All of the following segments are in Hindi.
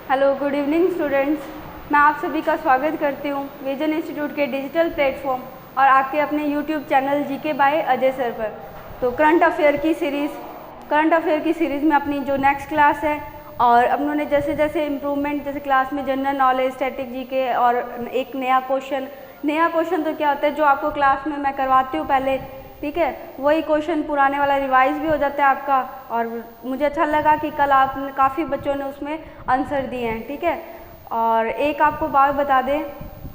Hello, good evening students. मैं आप सभी का स्वागत करती हूँ विजन इंस्टीट्यूट के डिजिटल प्लेटफॉर्म और आपके अपने YouTube channel GK by Ajay sir पर। तो करंट अफेयर की सीरीज़ में अपनी जो नेक्स्ट क्लास है और अपनों ने जैसे जैसे इम्प्रूवमेंट, जैसे क्लास में जनरल नॉलेज, स्टैटिक जीके और एक नया क्वेश्चन तो क्या होता है जो आपको क्लास में मैं करवाती हूँ पहले, ठीक है, वही क्वेश्चन पुराने वाला रिवाइज भी हो जाता है आपका। और मुझे अच्छा लगा कि कल आपने काफ़ी बच्चों ने उसमें आंसर दिए हैं, ठीक है। और एक आपको बात बता दें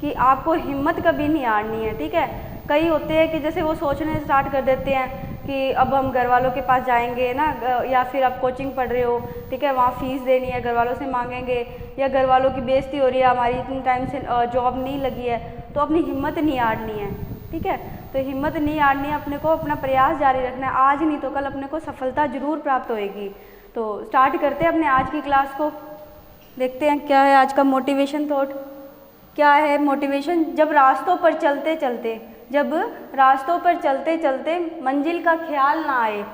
कि आपको हिम्मत कभी नहीं हारनी है, ठीक है। कई होते हैं कि जैसे वो सोचने स्टार्ट कर देते हैं कि अब हम घर वालों के पास जाएंगे ना, या फिर आप कोचिंग पढ़ रहे हो, ठीक है, वहाँ फ़ीस देनी है, घर वालों से मांगेंगे, या घर वालों की बेइज्जती हो रही है, हमारी इतने टाइम से जॉब नहीं लगी है, तो अपनी हिम्मत नहीं हारनी है, ठीक है। तो हिम्मत नहीं हारनी है, अपने को अपना प्रयास जारी रखना है। आज नहीं तो कल अपने को सफलता जरूर प्राप्त होएगी। तो स्टार्ट करते हैं अपने आज की क्लास को। देखते हैं क्या है आज का मोटिवेशन थॉट। क्या है मोटिवेशन? जब रास्तों पर चलते चलते मंजिल का ख्याल ना आए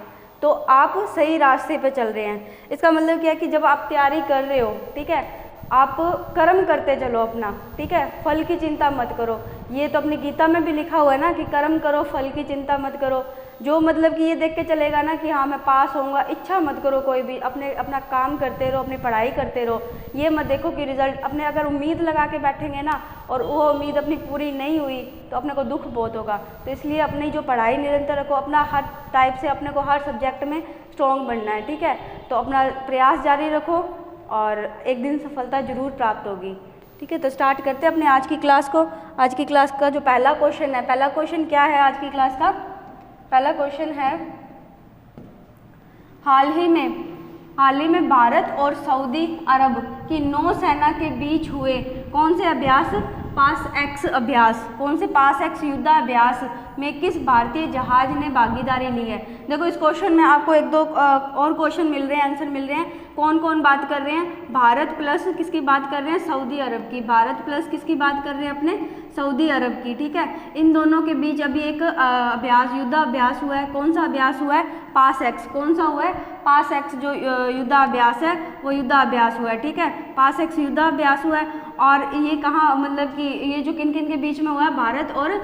तो आप सही रास्ते पर चल रहे हैं। इसका मतलब क्या है कि जब आप तैयारी कर रहे हो, ठीक है, आप कर्म करते चलो अपना, ठीक है, फल की चिंता मत करो। ये तो अपनी गीता में भी लिखा हुआ है ना कि कर्म करो, फल की चिंता मत करो। जो मतलब कि ये देख के चलेगा ना कि हाँ मैं पास होऊंगा, इच्छा मत करो कोई भी, अपना काम करते रहो, अपनी पढ़ाई करते रहो। ये मत देखो कि रिजल्ट, अपने अगर उम्मीद लगा के बैठेंगे ना और वो उम्मीद अपनी पूरी नहीं हुई तो अपने को दुख बहुत होगा। तो इसलिए अपनी जो पढ़ाई निरंतर रखो, अपना हर टाइप से अपने को हर सब्जेक्ट में स्ट्रॉन्ग बनना है, ठीक है। तो अपना प्रयास जारी रखो और एक दिन सफलता जरूर प्राप्त होगी, ठीक है। तो स्टार्ट करते हैं अपने आज की क्लास को। आज की क्लास का जो पहला क्वेश्चन क्या है आज की क्लास का? पहला क्वेश्चन है, हाल ही में भारत और सऊदी अरब की नौसेना के बीच हुए कौन से अभ्यास? पास एक्स युद्ध अभ्यास में किस भारतीय जहाज ने भागीदारी ली है? देखो इस क्वेश्चन में आपको एक दो और क्वेश्चन मिल रहे हैं, आंसर मिल रहे हैं। कौन कौन बात कर रहे हैं? भारत प्लस किसकी बात कर रहे हैं? सऊदी अरब की। भारत प्लस किसकी बात कर रहे हैं? अपने सऊदी अरब की, ठीक है। इन दोनों के बीच अभी एक युद्ध अभ्यास हुआ है। कौन सा अभ्यास हुआ है? पास एक्स। कौन सा हुआ है? पास एक्स जो युद्ध अभ्यास है वो युद्ध अभ्यास हुआ है, ठीक है। पास एक्स युद्ध अभ्यास हुआ है। और ये कहाँ, मतलब कि ये जो किन किन के बीच में हुआ है? भारत और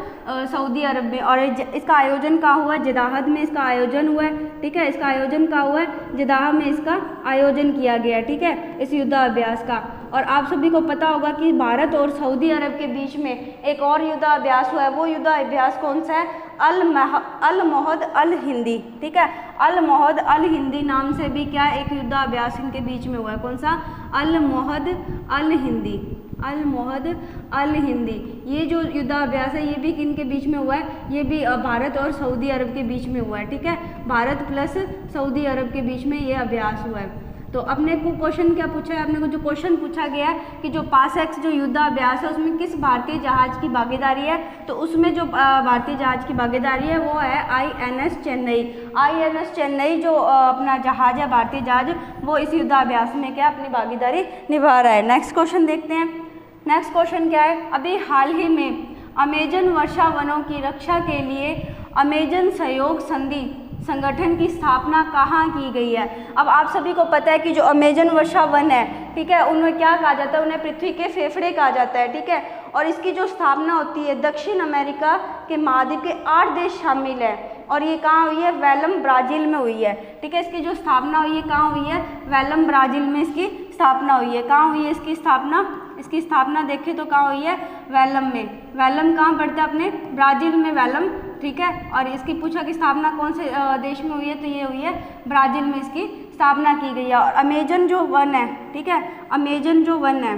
सऊदी अरब में। और इसका आयोजन कहाँ हुआ है? जद्दाह में इसका आयोजन हुआ है, ठीक है। इसका आयोजन कहाँ हुआ है? जद्दाह में इसका आयोजन किया गया, ठीक है, इस युद्ध अभ्यास का। और आप सभी को पता होगा कि भारत और सऊदी अरब के बीच में एक और युद्ध अभ्यास हुआ है। वो युद्ध अभ्यास कौन सा है? अल मोहद अल हिंदी, ठीक है। अल मोहद अल हिंदी नाम से भी क्या एक युद्ध अभ्यास इनके बीच में हुआ है। कौन सा? अल मोहद अल हिंदी। अल मोहद अल हिंदी, ये जो युद्ध अभ्यास है ये भी किनके बीच में हुआ है? ये भी भारत और सऊदी अरब के बीच में हुआ है, ठीक है। भारत प्लस सऊदी अरब के बीच में ये अभ्यास हुआ है। तो अपने को क्वेश्चन क्या पूछा है? अपने को जो क्वेश्चन पूछा गया है कि जो पास एक्स जो युद्ध अभ्यास है उसमें किस भारतीय जहाज की भागीदारी है? तो उसमें जो भारतीय जहाज की भागीदारी है वो है INS चेन्नई। INS चेन्नई जो अपना जहाज है, भारतीय जहाज, वो इस युद्ध अभ्यास में क्या अपनी भागीदारी निभा रहा है। नेक्स्ट क्वेश्चन देखते हैं। नेक्स्ट क्वेश्चन क्या है? अभी हाल ही में अमेजन वर्षा वनों की रक्षा के लिए अमेजन सहयोग संधि संगठन की स्थापना कहाँ की गई है? अब आप सभी को पता है कि जो अमेजन वर्षा वन है, ठीक है, उन्हें क्या कहा जाता है? उन्हें पृथ्वी के फेफड़े कहा जाता है, ठीक है। और इसकी जो स्थापना होती है दक्षिण अमेरिका के महाद्वीप के 8 देश शामिल है। और ये कहाँ हुई है? वेलम, ब्राज़ील में हुई है, ठीक है। इसकी जो स्थापना हुई है कहाँ हुई है? वेलम, ब्राज़ील में इसकी स्थापना हुई है। कहाँ हुई है इसकी स्थापना? इसकी स्थापना देखें तो कहाँ हुई है? वेलम में। वेलम कहाँ पड़ता है? अपने ब्राज़ील में वेलम, ठीक है। और इसकी पूछा कि स्थापना कौन से देश में हुई है? तो ये हुई है ब्राज़ील में इसकी स्थापना की गई है। और अमेजन जो वन है, ठीक है, अमेजन जो वन है,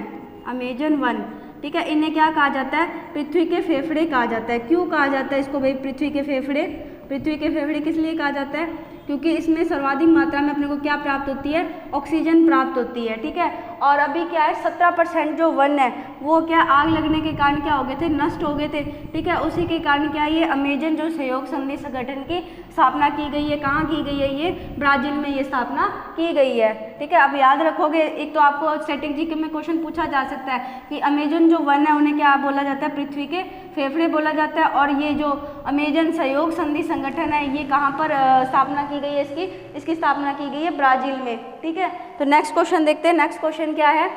अमेजन वन, ठीक है, इन्हें क्या कहा जाता है? पृथ्वी के फेफड़े कहा जाता है। क्यों कहा जाता है इसको भाई पृथ्वी के फेफड़े? पृथ्वी के फेफड़े किस लिए कहा जाता है? क्योंकि इसमें सर्वाधिक मात्रा में अपने को क्या प्राप्त होती है? ऑक्सीजन प्राप्त होती है, ठीक है। और अभी क्या है? 17% जो वन है वो क्या आग लगने के कारण क्या हो गए थे? नष्ट हो गए थे, ठीक है। उसी के कारण क्या ये अमेजन जो सहयोग संधि संगठन की स्थापना की गई है। कहाँ की गई है? ये ब्राज़ील में ये स्थापना की गई है, ठीक है। अब याद रखोगे, एक तो आपको स्टैटिक जीके में क्वेश्चन पूछा जा सकता है कि अमेजन जो वन है उन्हें क्या बोला जाता है? पृथ्वी के फेफड़े बोला जाता है। और ये जो अमेजन सहयोग संधि संगठन है ये कहाँ पर स्थापना की गई है? इसकी स्थापना की गई है ब्राज़ील में, ठीक है। तो नेक्स्ट क्वेश्चन देखते हैं। नेक्स्ट क्वेश्चन क्या है?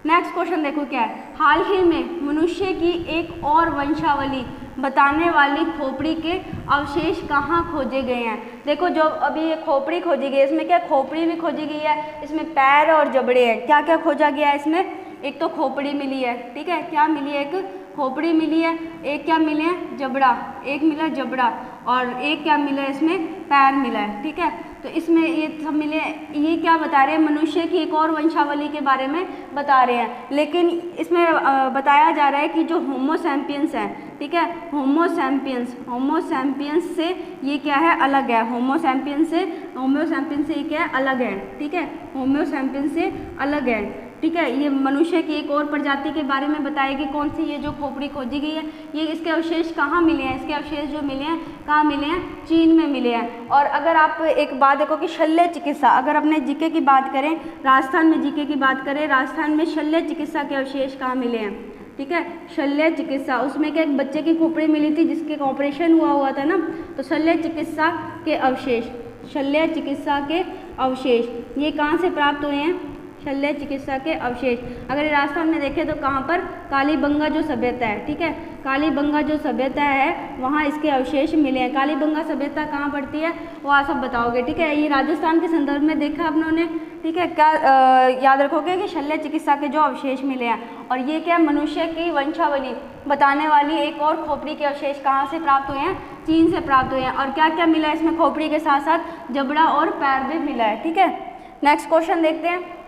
नेक्स्ट क्वेश्चन देखो क्या है, हाल ही में मनुष्य की एक और वंशावली बताने वाली खोपड़ी के अवशेष कहाँ खोजे गए हैं। देखो जो अभी ये खोपड़ी खोजी गई है, इसमें क्या खोपड़ी भी खोजी गई है, इसमें पैर और जबड़े हैं। क्या क्या खोजा गया है इसमें, एक तो खोपड़ी मिली है, ठीक है, क्या मिली है, एक खोपड़ी मिली है, एक क्या मिले हैं, जबड़ा, एक मिला जबड़ा, और एक क्या मिला है, इसमें पैर मिला है, ठीक है। तो इसमें ये सब मिले, ये क्या बता रहे हैं, मनुष्य की एक और वंशावली के बारे में बता रहे हैं। लेकिन इसमें बताया जा रहा है कि जो होमो सैपियंस हैं, ठीक है, होमो सैपियंस से ये क्या है, अलग है। होमो सैपियंस से ये क्या है, अलग है, ठीक है, होमो सैपियंस से अलग है, ठीक है। ये मनुष्य की एक और प्रजाति के बारे में बताएगी, कौन सी, ये जो खोपड़ी खोजी गई है, ये इसके अवशेष कहाँ मिले हैं, इसके अवशेष जो मिले हैं कहाँ मिले हैं, चीन में मिले हैं। और अगर आप एक बात देखो कि शल्य चिकित्सा, अगर अपने जीके की बात करें, राजस्थान में जीके की बात करें, राजस्थान में शल्य चिकित्सा के अवशेष कहाँ मिले हैं, ठीक है, शल्य चिकित्सा, उसमें क्या एक बच्चे की खोपड़ी मिली थी जिसके ऑपरेशन हुआ था ना, तो शल्य चिकित्सा के अवशेष, शल्य चिकित्सा के अवशेष ये कहाँ से प्राप्त हुए हैं, शल्य चिकित्सा के अवशेष। अगर राजस्थान में देखें तो कहाँ पर, कालीबंगा जो सभ्यता है, ठीक है, कालीबंगा जो सभ्यता है वहाँ इसके अवशेष मिले हैं। कालीबंगा सभ्यता कहाँ पड़ती है वो आप सब बताओगे, ठीक है। ये राजस्थान के संदर्भ में देखा आप लोगों ने, ठीक है। क्या याद रखोगे कि शल्य चिकित्सा के जो अवशेष मिले हैं, और ये क्या मनुष्य की वंशावली बताने वाली एक और खोपड़ी के अवशेष कहाँ से प्राप्त हुए हैं, चीन से प्राप्त हुए हैं। और क्या क्या मिला है इसमें, खोपड़ी के साथ साथ जबड़ा और पैर भी मिला है, ठीक है। नेक्स्ट क्वेश्चन देखते हैं।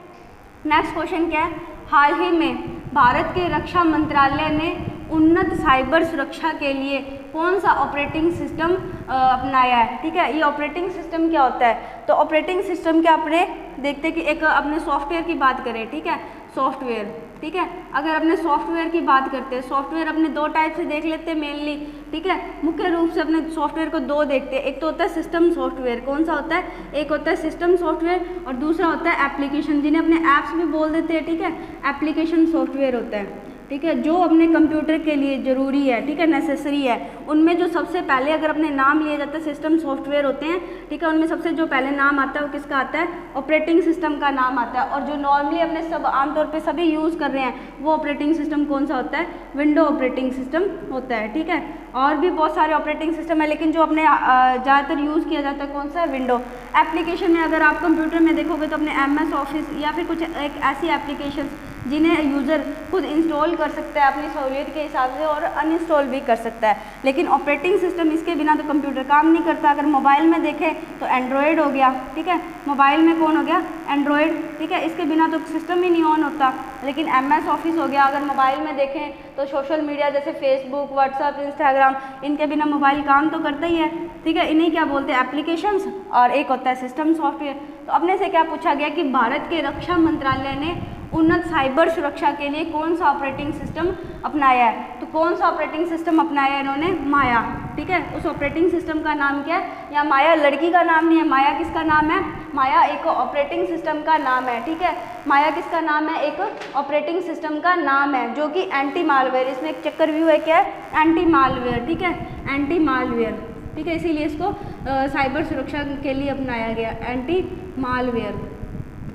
नेक्स्ट क्वेश्चन क्या है, हाल ही में भारत के रक्षा मंत्रालय ने उन्नत साइबर सुरक्षा के लिए कौन सा ऑपरेटिंग सिस्टम अपनाया है, ठीक है। ये ऑपरेटिंग सिस्टम क्या होता है, तो ऑपरेटिंग सिस्टम क्या अपने देखते हैं कि एक अपने सॉफ्टवेयर की बात करें, ठीक है, सॉफ्टवेयर, ठीक है। अगर अपने सॉफ्टवेयर की बात करते हैं, सॉफ्टवेयर अपने दो टाइप से देख लेते हैं मेनली, ठीक है। मुख्य रूप से अपने सॉफ्टवेयर को दो देखते हैं, एक तो होता है सिस्टम सॉफ्टवेयर, कौन सा होता है, एक होता है सिस्टम सॉफ्टवेयर और दूसरा होता है एप्लीकेशन, जिन्हें अपने ऐप्स भी बोल देते हैं, ठीक है, एप्लीकेशन सॉफ्टवेयर होता है, ठीक है, जो अपने कंप्यूटर के लिए ज़रूरी है, ठीक है, नेसेसरी है। उनमें जो सबसे पहले अगर अपने नाम लिए जाते हैं सिस्टम सॉफ्टवेयर होते हैं, ठीक है, उनमें सबसे जो पहले नाम आता है वो किसका आता है, ऑपरेटिंग सिस्टम का नाम आता है। और जो नॉर्मली अपने सब आमतौर पे सभी यूज़ कर रहे हैं वो ऑपरेटिंग सिस्टम कौन सा होता है, विंडो ऑपरेटिंग सिस्टम होता है, ठीक है। और भी बहुत सारे ऑपरेटिंग सिस्टम है, लेकिन जो अपने ज़्यादातर यूज़ किया जाता है कौन सा है, विंडो। एप्लीकेशन में अगर आप कंप्यूटर में देखोगे तो अपने MS ऑफिस या फिर कुछ एक ऐसी एप्लीकेशन जिन्हें यूज़र खुद इंस्टॉल कर सकता है अपनी सहूलियत के हिसाब से और अनइंस्टॉल भी कर सकता है। लेकिन ऑपरेटिंग सिस्टम इसके बिना तो कंप्यूटर काम नहीं करता। अगर मोबाइल में देखें तो एंड्रॉयड हो गया, ठीक है, मोबाइल में कौन हो गया, एंड्रॉयड, ठीक है, इसके बिना तो सिस्टम ही नहीं ऑन होता। लेकिन MS ऑफिस हो गया, अगर मोबाइल में देखें तो सोशल मीडिया जैसे फेसबुक, व्हाट्सअप, इंस्टाग्राम, इनके बिना मोबाइल काम तो करता ही है, ठीक है। इन्हीं क्या बोलते हैं, एप्लीकेशंस, और एक होता है सिस्टम सॉफ्टवेयर। तो अपने से क्या पूछा गया कि भारत के रक्षा मंत्रालय ने उन्नत साइबर सुरक्षा के लिए कौन सा ऑपरेटिंग सिस्टम अपनाया है। तो कौन सा ऑपरेटिंग सिस्टम अपनाया है इन्होंने, माया, ठीक है। उस ऑपरेटिंग सिस्टम का नाम क्या है, या माया लड़की का नाम नहीं है, माया किसका नाम है, माया एक ऑपरेटिंग सिस्टम का नाम है, ठीक है। माया किसका नाम है, एक ऑपरेटिंग सिस्टम का नाम है जो कि एंटी मालवेयर, इसमें एक चक्कर व्यू है, क्या है, एंटी मालवेयर, ठीक है, एंटी मालवेयर, ठीक है, इसीलिए इसको साइबर सुरक्षा के लिए अपनाया गया, एंटी मालवेयर,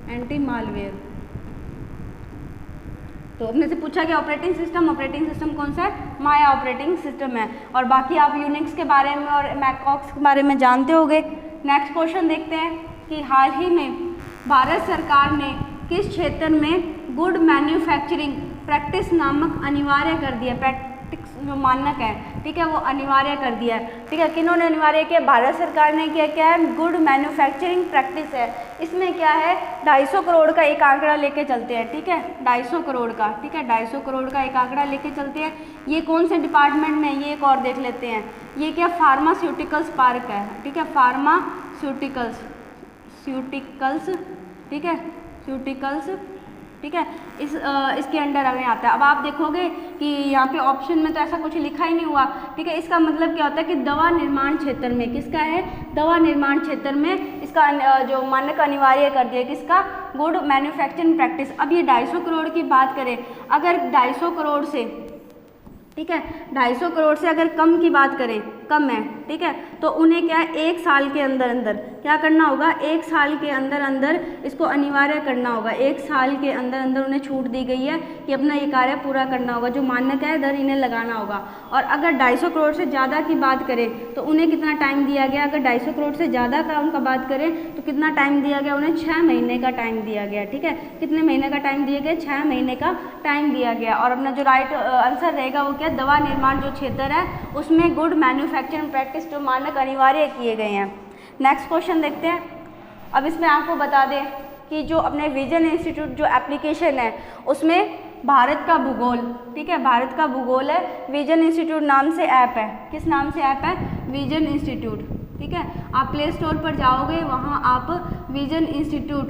एंटी मालवेयर। तो अपने से पूछा गया ऑपरेटिंग सिस्टम कौन सा है, माया ऑपरेटिंग सिस्टम है। और बाकी आप यूनिक्स के बारे में और मैकऑक्स के बारे में जानते होंगे। नेक्स्ट क्वेश्चन देखते हैं कि हाल ही में भारत सरकार ने किस क्षेत्र में गुड मैन्युफैक्चरिंग प्रैक्टिस नामक अनिवार्य कर दिया, प्रैक्टिस जो मानक है, ठीक है, वो अनिवार्य कर दिया है, ठीक है। किन्होंने अनिवार्य किया, भारत सरकार ने किया। क्या है, गुड मैन्युफैक्चरिंग प्रैक्टिस है। इसमें क्या है, 250 करोड़ का एक आंकड़ा लेके चलते हैं, ठीक है, 250 करोड़ का, ठीक है, 250 करोड़ का एक आंकड़ा लेके चलते हैं। ये कौन से डिपार्टमेंट में, ये एक और देख लेते हैं। ये क्या, फार्मास्यूटिकल्स पार्क है, ठीक है, फार्मास्यूटिकल्स, ठीक है, स्यूटिकल्स, ठीक है, इसके अंडर हमें आता है। अब आप देखोगे कि यहाँ पे ऑप्शन में तो ऐसा कुछ लिखा ही नहीं हुआ, ठीक है। इसका मतलब क्या होता है कि दवा निर्माण क्षेत्र में, किसका है, दवा निर्माण क्षेत्र में इसका जो मानक अनिवार्य कर दिया, किसका, गुड मैन्युफैक्चरिंग प्रैक्टिस। अब ये 250 करोड़ की बात करें, अगर 250 करोड़ से, ठीक है, 250 करोड़ से अगर कम की बात करें, कम है, ठीक है। तो उन्हें क्या है, 1 साल के अंदर अंदर क्या करना होगा, 1 साल के अंदर अंदर इसको अनिवार्य करना होगा। 1 साल के अंदर अंदर उन्हें छूट दी गई है कि अपना ये कार्य पूरा करना होगा, जो मान्यता है दर इन्हें लगाना होगा। और अगर 250 करोड़ से ज़्यादा की बात करें तो उन्हें कितना टाइम दिया गया, अगर 250 करोड़ से ज़्यादा का उनका बात करें तो कितना टाइम दिया गया, उन्हें 6 महीने का टाइम दिया गया, ठीक है। कितने महीने का टाइम दिया गया, 6 महीने का टाइम दिया गया। और अपना जो राइट आंसर रहेगा वो क्या, दवा निर्माण जो क्षेत्र है उसमें गुड मैन्युफैक्चरिंग प्रैक्टिस जो मानक अनिवार्य किए गए हैं। नेक्स्ट क्वेश्चन देखते हैं। अब इसमें आपको बता दें कि जो अपने विजन इंस्टीट्यूट जो एप्लीकेशन है उसमें भारत का भूगोल, ठीक है, भारत का भूगोल है, विजन इंस्टीट्यूट नाम से ऐप है। किस नाम से ऐप है, विजन इंस्टीट्यूट, ठीक है। आप प्ले स्टोर पर जाओगे, वहाँ आप विजन इंस्टीट्यूट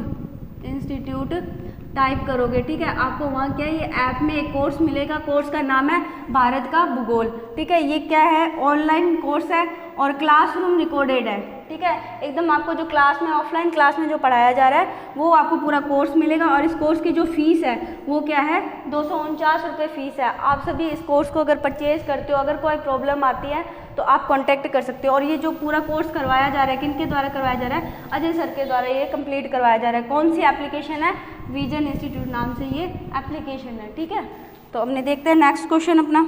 टाइप करोगे, ठीक है। आपको वहाँ क्या है, ये ऐप में एक कोर्स मिलेगा, कोर्स का नाम है भारत का भूगोल, ठीक है। ये क्या है, ऑनलाइन कोर्स है और क्लासरूम रिकॉर्डेड है, ठीक है। एकदम आपको जो क्लास में, ऑफलाइन क्लास में जो पढ़ाया जा रहा है वो आपको पूरा कोर्स मिलेगा। और इस कोर्स की जो फीस है वो क्या है, 249 रुपये फीस है। आप सभी इस कोर्स को अगर परचेज करते हो, अगर कोई प्रॉब्लम आती है तो आप कांटेक्ट कर सकते हो। और ये जो पूरा कोर्स करवाया जा रहा है, किनके द्वारा करवाया जा रहा है, अजय सर के द्वारा ये कंप्लीट करवाया जा रहा है। कौन सी एप्लीकेशन है, विजन इंस्टीट्यूट नाम से ये एप्लीकेशन है, ठीक है। तो हमने देखते हैं नेक्स्ट क्वेश्चन अपना।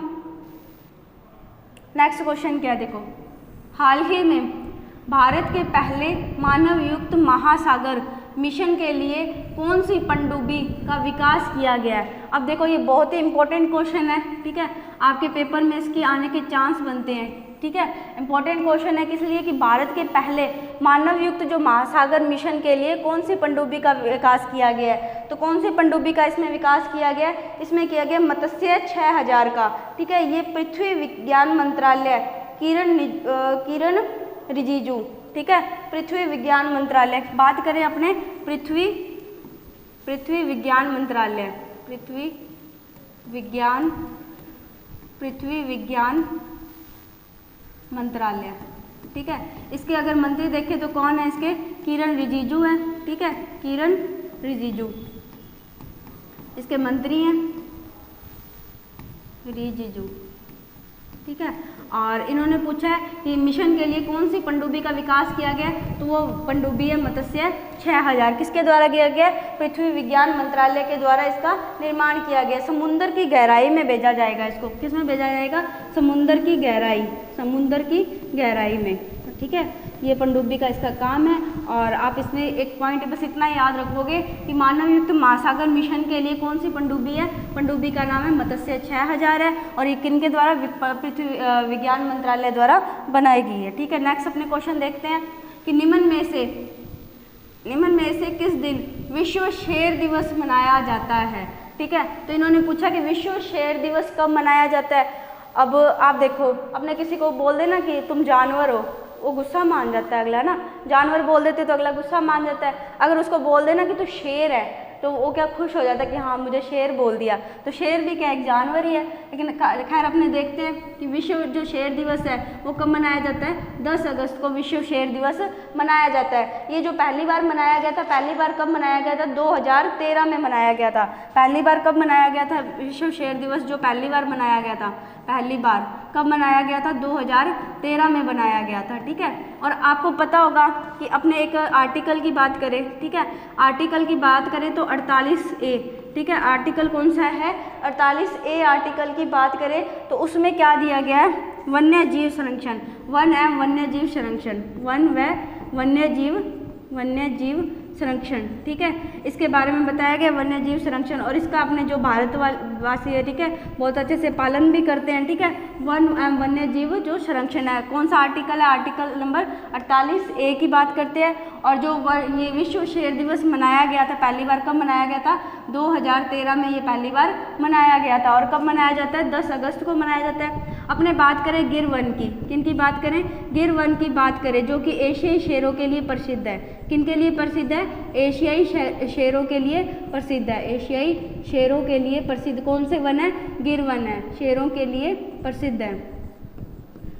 नेक्स्ट क्वेश्चन क्या है, देखो, हाल ही में भारत के पहले मानव युक्त महासागर मिशन के लिए कौन सी पनडुब्बी का विकास किया गया है। अब देखो ये बहुत ही इंपॉर्टेंट क्वेश्चन है, ठीक है। आपके पेपर में इसके आने के चांस बनते हैं, ठीक है। इंपॉर्टेंट क्वेश्चन है किस लिए कि भारत के पहले मानव युक्त जो महासागर मिशन के लिए कौन सी पनडुब्बी का विकास किया गया है। तो कौन सी पनडुब्बी का इसमें विकास किया गया है, इसमें किया गया मत्स्य 6000 का, ठीक है। ये पृथ्वी विज्ञान मंत्रालय, किरण रिजिजू, ठीक है, पृथ्वी विज्ञान मंत्रालय। बात करें अपने पृथ्वी विज्ञान मंत्रालय, पृथ्वी विज्ञान मंत्रालय, ठीक है। इसके अगर मंत्री देखें तो कौन है, इसके किरण रिजिजू हैं, ठीक है, किरण रिजिजू इसके मंत्री हैं, रिजिजू, ठीक है। और इन्होंने पूछा है कि मिशन के लिए कौन सी पनडुब्बी का विकास किया गया, तो वो पनडुब्बी है मत्स्य 6000। किसके द्वारा किया गया, पृथ्वी विज्ञान मंत्रालय के द्वारा इसका निर्माण किया गया। समुद्र की गहराई में भेजा जाएगा इसको, किस में भेजा जाएगा, समुद्र की गहराई में, ठीक है। ये पनडुब्बी का इसका काम है। और आप इसमें एक पॉइंट बस इतना याद रखोगे कि मानव युक्त महासागर मिशन के लिए कौन सी पनडुब्बी है, पनडुब्बी का नाम है मत्स्य 6000 है। और ये किनके द्वारा, पृथ्वी विज्ञान मंत्रालय द्वारा बनाई गई है, ठीक है। नेक्स्ट अपने क्वेश्चन देखते हैं कि निम्न में से किस दिन विश्व शेर दिवस मनाया जाता है, ठीक है। तो इन्होंने पूछा कि विश्व शेर दिवस कब मनाया जाता है। अब आप देखो, अपने किसी को बोल देना कि तुम जानवर हो, वो गुस्सा मान जाता है अगला ना, जानवर बोल देते तो अगला गुस्सा मान जाता है। अगर उसको बोल देना कि तू शेर है तो वो क्या खुश हो जाता है कि हाँ मुझे शेर बोल दिया। तो शेर भी क्या एक जानवर ही है। लेकिन खैर अपने देखते हैं कि विश्व जो शेर दिवस है वो कब मनाया जाता है, 10 अगस्त को विश्व शेर दिवस मनाया जाता है। ये जो पहली बार मनाया गया था, पहली बार कब मनाया गया था, 2013 में मनाया गया था। पहली बार कब मनाया गया था विश्व शेर दिवस, जो पहली बार मनाया गया था, पहली बार कब मनाया गया था, 2013 में बनाया गया था, ठीक है। और आपको पता होगा कि अपने एक आर्टिकल की बात करें, ठीक है, आर्टिकल की बात करें तो 48A, ठीक है, आर्टिकल कौन सा है, 48A आर्टिकल की बात करें तो उसमें क्या दिया गया है, वन्य जीव संरक्षण, वन्य जीव संरक्षण, वन्य जीव संरक्षण, ठीक है। इसके बारे में बताया गया वन्य जीव संरक्षण। और इसका अपने जो भारतवासी है, ठीक है, बहुत अच्छे से पालन भी करते हैं, ठीक है। वन्य जीव जो संरक्षण है, कौन सा आर्टिकल है, आर्टिकल नंबर 48A की बात करते हैं। और जो ये विश्व शेर दिवस मनाया गया था, पहली बार कब मनाया गया था, 2013 में ये पहली बार मनाया गया था। और कब मनाया जाता है, 10 अगस्त को मनाया जाता है। अपने बात करें गिर वन की, किनकी बात करें, गिर वन की बात करें, जो कि एशियाई शेरों के लिए प्रसिद्ध है। किनके लिए प्रसिद्ध है, एशियाई शेरों के लिए प्रसिद्ध है, एशियाई शेरों के लिए प्रसिद्ध कौन से वन है, गिर वन है, शेरों के लिए प्रसिद्ध है।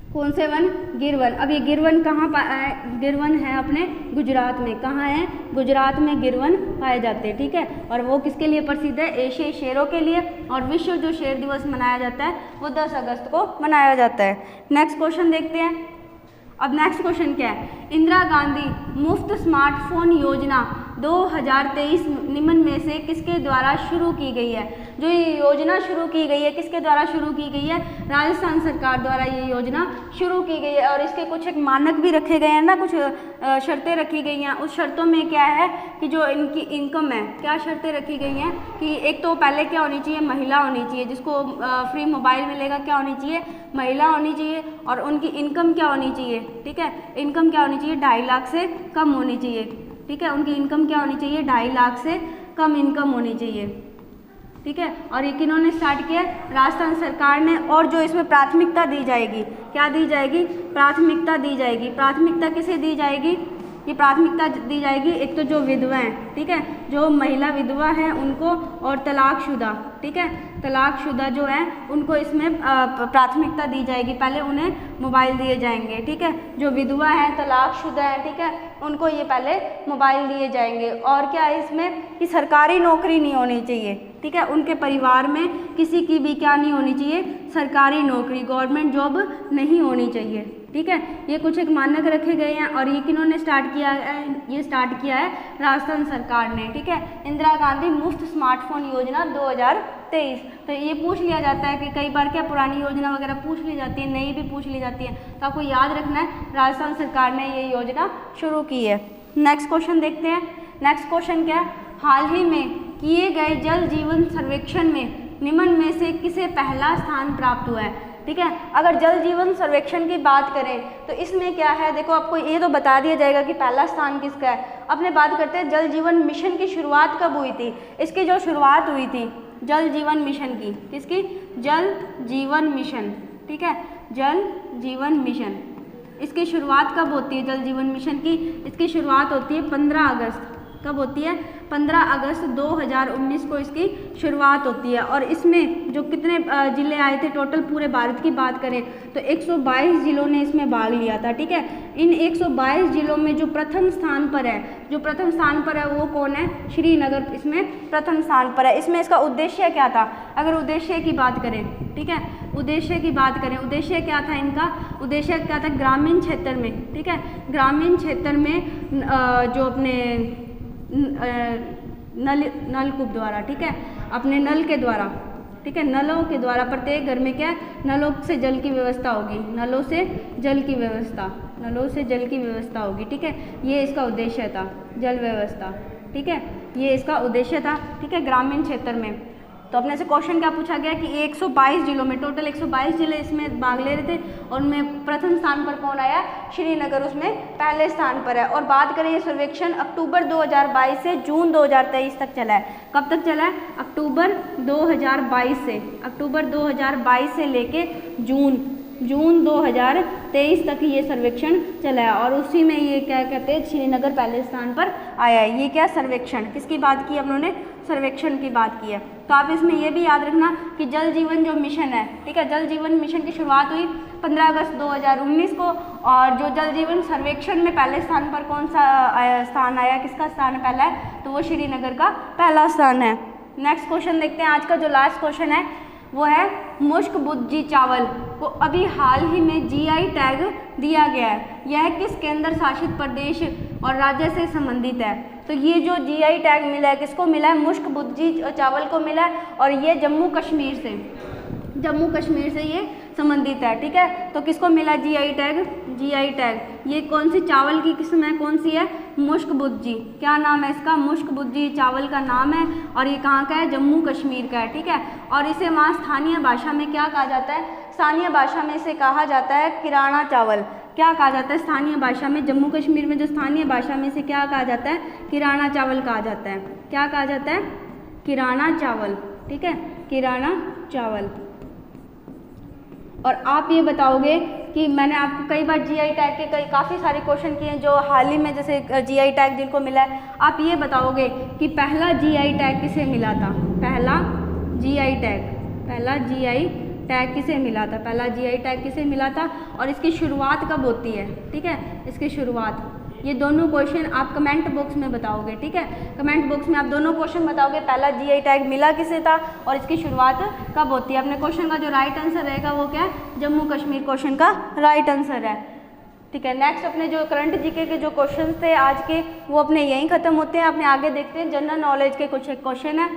कौन से वन? गिर वन। अब ये गिर वन कहाँ गिर वन है अपने गुजरात में। कहाँ है? गुजरात में गिर वन पाए जाते हैं, ठीक है। और वो किसके लिए प्रसिद्ध है? एशियाई शेरों के लिए। और विश्व जो शेर दिवस मनाया जाता है वो 10 अगस्त को मनाया जाता है। नेक्स्ट क्वेश्चन देखते हैं। अब नेक्स्ट क्वेश्चन क्या है? इंदिरा गांधी मुफ्त स्मार्टफोन योजना 2023 निम्न में से किसके द्वारा शुरू की गई है? जो ये योजना शुरू की गई है किसके द्वारा शुरू की गई है? राजस्थान सरकार द्वारा ये योजना शुरू की गई है। और इसके कुछ एक मानक भी रखे गए हैं ना, कुछ शर्तें रखी गई हैं। उस शर्तों में क्या है कि जो इनकी इनकम है, क्या शर्तें रखी गई हैं कि एक तो पहले क्या होनी चाहिए? महिला होनी चाहिए। जिसको फ्री मोबाइल मिलेगा क्या होनी चाहिए? महिला होनी चाहिए। और उनकी इनकम क्या होनी चाहिए? ठीक है, इनकम क्या होनी चाहिए? 2.5 लाख से कम होनी चाहिए, ठीक है। उनकी इनकम क्या होनी चाहिए? 2.5 लाख से कम इनकम होनी चाहिए, ठीक है। और ये किन्होंने स्टार्ट किया? राजस्थान सरकार ने। और जो इसमें प्राथमिकता दी जाएगी, क्या दी जाएगी? प्राथमिकता दी जाएगी। प्राथमिकता किसे दी जाएगी? ये प्राथमिकता दी जाएगी एक तो जो विधवा हैं, ठीक है, जो महिला विधवा हैं उनको, और तलाकशुदा, ठीक है, तलाकशुदा जो है उनको इसमें प्राथमिकता दी जाएगी। पहले उन्हें मोबाइल दिए जाएंगे, ठीक है। जो विधवा हैं, तलाकशुदा हैं, ठीक है, उनको ये पहले मोबाइल दिए जाएंगे। और क्या है इसमें कि सरकारी नौकरी नहीं होनी चाहिए, ठीक है। उनके परिवार में किसी की भी क्या नहीं होनी चाहिए? सरकारी नौकरी, गवर्नमेंट जॉब नहीं होनी चाहिए, ठीक है। ये कुछ एक मानक रखे गए हैं। और ये किन्होंने स्टार्ट किया है? ये स्टार्ट किया है राजस्थान सरकार ने, ठीक है। इंदिरा गांधी मुफ्त स्मार्टफोन योजना 2023। तो ये पूछ लिया जाता है कि कई बार क्या पुरानी योजना वगैरह पूछ ली जाती है, नई भी पूछ ली जाती है, तो आपको याद रखना है राजस्थान सरकार ने ये योजना शुरू की है। नेक्स्ट क्वेश्चन देखते हैं। नेक्स्ट क्वेश्चन क्या है? हाल ही में किए गए जल जीवन सर्वेक्षण में निम्न में से किसे पहला स्थान प्राप्त हुआ है? ठीक है, अगर जल जीवन सर्वेक्षण की बात करें तो इसमें क्या है, देखो आपको ये तो बता दिया जाएगा कि पहला स्थान किसका है। अपने बात करते हैं जल जीवन मिशन की शुरुआत कब हुई थी। इसकी जो शुरुआत हुई थी जल जीवन मिशन की, किसकी? जल जीवन मिशन, ठीक है, जल जीवन मिशन। इसकी शुरुआत कब होती है जल जीवन मिशन की? इसकी शुरुआत होती है 15 अगस्त। कब होती है? 15 अगस्त 2019 को इसकी शुरुआत होती है। और इसमें जो कितने ज़िले आए थे टोटल, पूरे भारत की बात करें तो 122 ज़िलों ने इसमें भाग लिया था, ठीक है। इन 122 ज़िलों में जो प्रथम स्थान पर है, जो प्रथम स्थान पर है वो कौन है? श्रीनगर इसमें प्रथम स्थान पर है। इसमें इसका उद्देश्य क्या था? अगर उद्देश्य की बात करें, ठीक है, उद्देश्य की बात करें, उद्देश्य क्या था इनका? उद्देश्य क्या था? ग्रामीण क्षेत्र में, ठीक है, ग्रामीण क्षेत्र में जो अपने नलकूप द्वारा, ठीक है, अपने नल के द्वारा, ठीक है, नलों के द्वारा प्रत्येक घर में क्या नलों से जल की व्यवस्था होगी, नलों से जल की व्यवस्था, नलों से जल की व्यवस्था होगी, ठीक है। ये इसका उद्देश्य था, जल व्यवस्था, ठीक है, ये इसका उद्देश्य था, ठीक है, ग्रामीण क्षेत्र में। तो अपने से क्वेश्चन क्या पूछा गया कि 122 जिलों में, टोटल 122 जिले इसमें भाग ले रहे थे और उनमें प्रथम स्थान पर कौन आया? श्रीनगर उसमें पहले स्थान पर है। और बात करें ये सर्वेक्षण अक्टूबर 2022 से जून 2023 तक चला है। कब तक चला है? अक्टूबर 2022 से, अक्टूबर 2022 से लेके जून 2023 तक ये सर्वेक्षण चला है। और उसी में ये क्या कहते हैं, श्रीनगर पहले स्थान पर आया है। ये क्या सर्वेक्षण, किसकी बात की हम लोगों ने? सर्वेक्षण की बात की है। तो आप इसमें ये भी याद रखना कि जल जीवन जो मिशन है, ठीक है, जल जीवन मिशन की शुरुआत हुई 15 अगस्त 2019 को। और जो जल जीवन सर्वेक्षण में पहले स्थान पर कौन सा स्थान आया, किसका स्थान पहला है? तो वो श्रीनगर का पहला स्थान है। नेक्स्ट क्वेश्चन देखते हैं। आज का जो लास्ट क्वेश्चन है वो है मुश्क बुज्जी चावल को अभी हाल ही में जीआई टैग दिया गया है। यह किस केंद्र शासित प्रदेश और राज्य से संबंधित है? तो ये जो जीआई टैग मिला है किसको मिला है? मुश्क बुज्जी चावल को मिला है। और ये जम्मू कश्मीर से ये संबंधित है, ठीक है। तो किसको मिला जीआई टैग? जीआई टैग ये कौन सी चावल की किस्म है, कौन सी है? मुश्क बुज्जी। क्या नाम है इसका? मुश्क बुज्जी चावल का नाम है। और ये कहाँ का है? जम्मू कश्मीर का है, ठीक है। और इसे वहाँ स्थानीय भाषा में क्या कहा जाता है? स्थानीय भाषा में इसे कहा जाता है किराना चावल। क्या कहा जाता है स्थानीय भाषा में? जम्मू कश्मीर में जो स्थानीय भाषा में इसे क्या कहा जाता है? किराना चावल कहा जाता है। क्या कहा जाता है? किराना चावल, ठीक है, किराना चावल। और आप ये बताओगे कि मैंने आपको कई बार जीआई टैग के काफ़ी सारे क्वेश्चन किए हैं जो हाल ही में जैसे जीआई टैग जिनको मिला है। आप ये बताओगे कि पहला जीआई टैग किसे मिला था? पहला जीआई टैग किसे मिला था, पहला जीआई टैग किसे मिला था और इसकी शुरुआत कब होती है, ठीक है, इसकी शुरुआत। ये दोनों क्वेश्चन आप कमेंट बॉक्स में बताओगे, ठीक है, कमेंट बॉक्स में आप दोनों क्वेश्चन बताओगे, पहला जीआई टैग मिला किसे था और इसकी शुरुआत कब होती है। अपने क्वेश्चन का जो राइट आंसर रहेगा वो क्या है, जम्मू कश्मीर क्वेश्चन का राइट आंसर है, ठीक है। नेक्स्ट अपने जो करंट जीके के जो क्वेश्चन थे आज के वो अपने यहीं खत्म होते हैं। अपने आगे देखते हैं जनरल नॉलेज के कुछ एक क्वेश्चन है,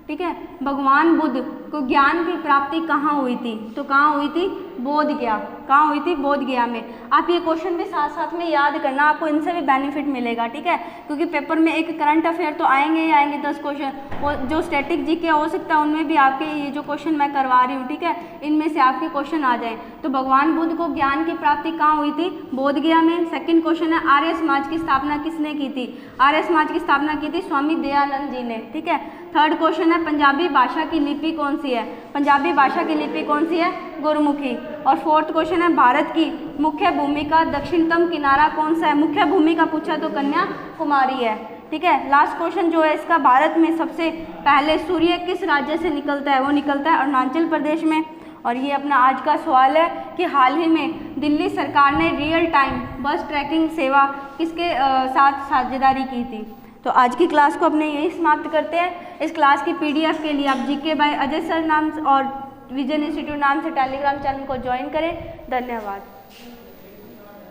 ठीक है। भगवान बुद्ध को ज्ञान की प्राप्ति कहाँ हुई थी, तो कहाँ हुई थी, बोध गया, कहाँ हुई थी, बोध गया में। आप ये क्वेश्चन भी साथ साथ में याद करना, आपको इनसे भी बेनिफिट मिलेगा, ठीक है, क्योंकि पेपर में एक करंट अफेयर तो आएंगे ही आएंगे 10 क्वेश्चन, और जो स्टैटिक जीके हो सकता है उनमें भी आपके ये जो क्वेश्चन मैं करवा रही हूँ, ठीक है, इनमें से आपके क्वेश्चन आ जाए। तो भगवान बुद्ध को ज्ञान की प्राप्ति कहाँ हुई थी, बोध गया में। सेकंड क्वेश्चन है आर्य समाज की स्थापना किसने की थी, आर्य समाज की स्थापना की थी स्वामी दयानंद जी ने, ठीक है। थर्ड क्वेश्चन है पंजाबी भाषा की लिपि कौन सी है, पंजाबी भाषा की लिपि कौन सी है, गुरमुखी। और फोर्थ क्वेश्चन है भारत की मुख्य भूमि का दक्षिणतम किनारा कौन सा है, मुख्य भूमि का पूछा तो कन्याकुमारी है, ठीक है। लास्ट क्वेश्चन जो है इसका, भारत में सबसे पहले सूर्य किस राज्य से निकलता है, वो निकलता है अरुणाचल प्रदेश में। और ये अपना आज का सवाल है कि हाल ही में दिल्ली सरकार ने रियल टाइम बस ट्रैकिंग सेवा किसके साथ साझेदारी की थी। तो आज की क्लास को अपने यही समाप्त करते हैं। इस क्लास की पीडीएफ के लिए आप जीके बाय अजय सर नाम और विजन इंस्टीट्यूट नाम से टेलीग्राम चैनल को ज्वाइन करें। धन्यवाद।